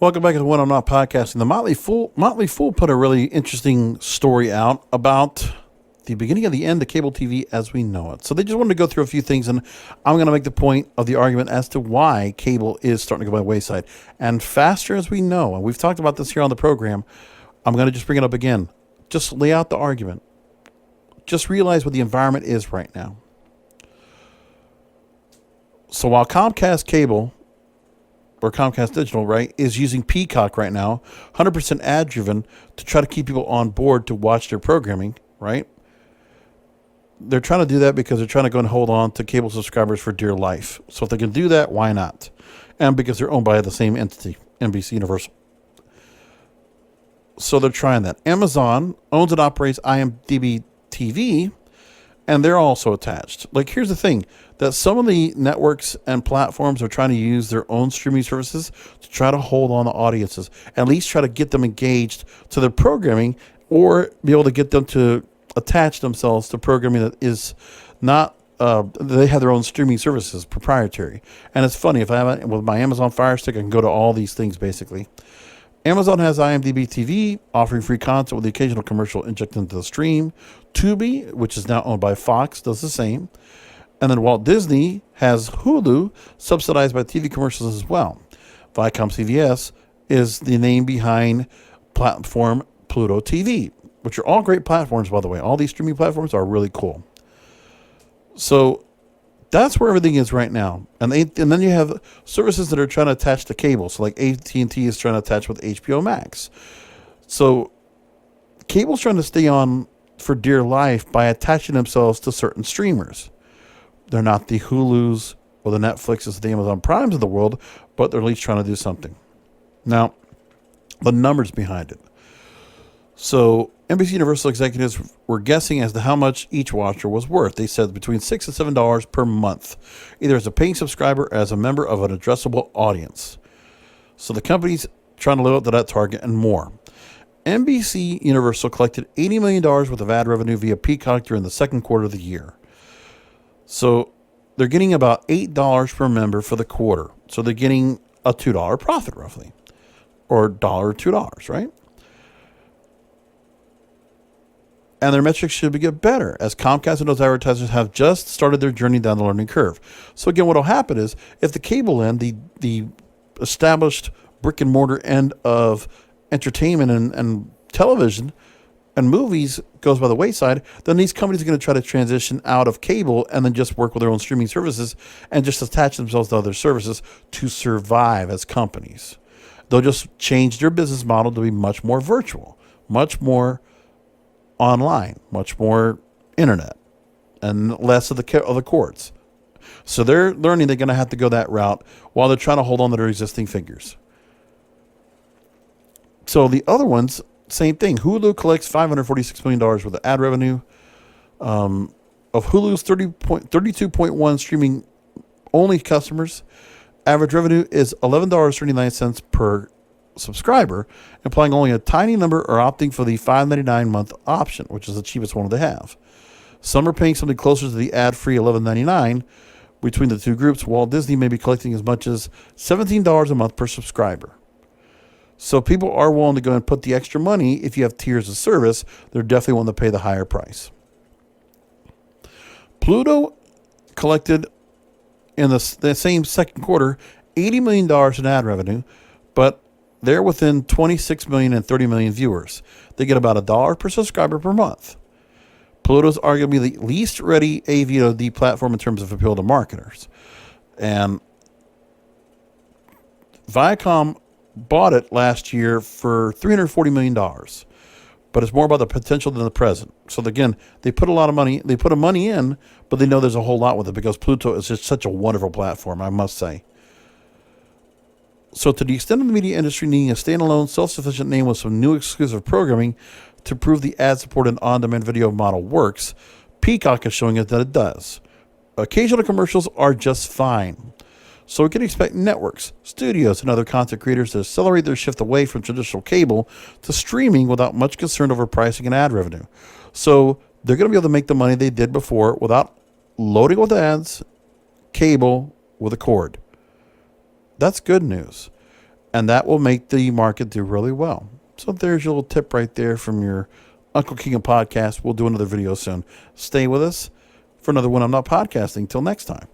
Welcome back to the One I'm Not Podcasting. The Motley Fool put a really interesting story out about the beginning of the end of cable TV as we know it. So they just wanted to go through a few things, and I'm going to make the point of the argument as to why cable is starting to go by the wayside. And faster as we know, and we've talked about this here on the program, I'm going to just bring it up again. Just lay out the argument. Just realize what the environment is right now. So while Comcast Cable or Comcast Digital, right, is using Peacock right now, 100% ad-driven, to try to keep people on board to watch their programming, right? They're trying to do that because they're trying to go and hold on to cable subscribers for dear life. So if they can do that, why not? And because they're owned by the same entity, NBC Universal. So they're trying that. Amazon owns and operates IMDb TV, and they're also attached. Like, here's the thing, that some of the networks and platforms are trying to use their own streaming services to try to hold on to audiences, at least try to get them engaged to their programming, or be able to get them to attach themselves to programming that is not, they have their own streaming services, proprietary. And it's funny, if I have it with my Amazon Fire Stick, I can go to all these things basically. Amazon has IMDb TV, offering free content with the occasional commercial injected into the stream. Tubi, which is now owned by Fox, does the same. And then Walt Disney has Hulu, subsidized by TV commercials as well. Viacom CBS is the name behind platform Pluto TV, which are all great platforms, by the way. All these streaming platforms are really cool. So that's where everything is right now. And then you have services that are trying to attach to cable. So like AT&T is trying to attach with HBO Max. So cable's trying to stay on for dear life by attaching themselves to certain streamers. They're not the Hulus or the Netflixes, the Amazon Primes of the world, but they're at least trying to do something. Now, the numbers behind it. So NBC Universal executives were guessing as to how much each watcher was worth. They said between $6 and $7 per month, either as a paying subscriber or as a member of an addressable audience. So the company's trying to live up to that target and more. NBC Universal collected $80 million worth of ad revenue via Peacock during the second quarter of the year. So they're getting about $8 per member for the quarter. So they're getting a $2 profit roughly, or $2, right? And their metrics should get better, as Comcast and those advertisers have just started their journey down the learning curve. So again, what will happen is, if the cable end, the established brick and mortar end of entertainment and television and movies goes by the wayside, then these companies are going to try to transition out of cable and then just work with their own streaming services and just attach themselves to other services to survive as companies. They'll just change their business model to be much more virtual, much more online, much more internet, and less of the courts. So they're learning they're going to have to go that route while they're trying to hold on to their existing figures. So the other ones, same thing. Hulu collects $546 million worth of ad revenue. Of Hulu's 32.1 streaming only customers, average revenue is $11.39 per subscriber, implying only a tiny number are opting for the $5.99 month option, which is the cheapest one they have. Some are paying something closer to the ad-free $11.99. Between the two groups, Walt Disney may be collecting as much as $17 a month per subscriber. So people are willing to go and put the extra money. If you have tiers of service, they're definitely willing to pay the higher price. Pluto collected in the same second quarter $80 million in ad revenue, but they're within 26 million and 30 million viewers. They get about $1 per subscriber per month. Pluto's arguably the least ready AVOD platform in terms of appeal to marketers. And Viacom bought it last year for $340 million. But it's more about the potential than the present. So again, they put a lot of money, they put a money in, but they know there's a whole lot with it because Pluto is just such a wonderful platform, I must say. So to the extent of the media industry needing a standalone, self-sufficient name with some new exclusive programming to prove the ad-supported on-demand video model works, Peacock is showing us that it does. Occasional commercials are just fine. So we can expect networks, studios, and other content creators to accelerate their shift away from traditional cable to streaming without much concern over pricing and ad revenue. So they're going to be able to make the money they did before without loading with ads, cable with a cord. That's good news. And that will make the market do really well. So there's your little tip right there from your Uncle King of Podcast. We'll do another video soon. Stay with us for another one. I'm Not Podcasting. Till next time.